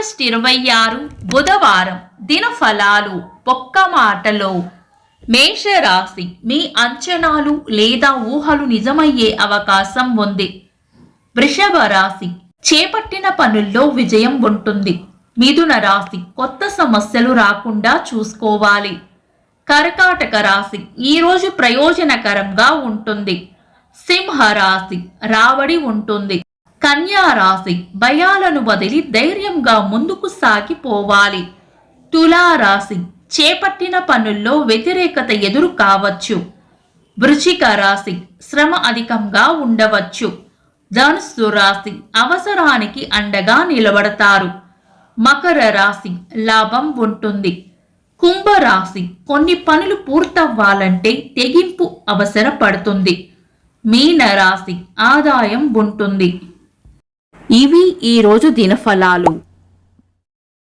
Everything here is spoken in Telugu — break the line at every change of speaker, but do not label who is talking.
ఆగస్టు 26 బుధవారం దినఫలాలు ఒక్క మాటలో. మేషరాశి, మీ అంచనాలు లేదా ఊహలు నిజమయ్యే అవకాశం ఉంది. వృషభ రాశి, చేపట్టిన పనుల్లో విజయం ఉంటుంది. మిథున రాశి, కొత్త సమస్యలు రాకుండా చూసుకోవాలి. కర్కాటక రాశి, ఈరోజు ప్రయోజనకరంగా ఉంటుంది. సింహ రాశి, రాబడి ఉంటుంది. కన్యా రాశి, భయాలను వదిలి ధైర్యంగా ముందుకు సాగిపోవాలి. తులా రాశి, చేపట్టిన పనుల్లో వ్యతిరేకత ఎదురు కావచ్చు. వృశ్చిక రాశి, శ్రమ అధికంగా ఉండవచ్చు. ధనుస్సు రాశి, అవసరానికి అండగా నిలబడతారు. మకర రాశి, లాభం ఉంటుంది. కుంభరాశి, కొన్ని పనులు పూర్తవ్వాలంటే తెగింపు అవసరపడుతుంది. మీన రాశి, ఆదాయం ఉంటుంది. ఇవి ఈరోజు దినఫలాలు.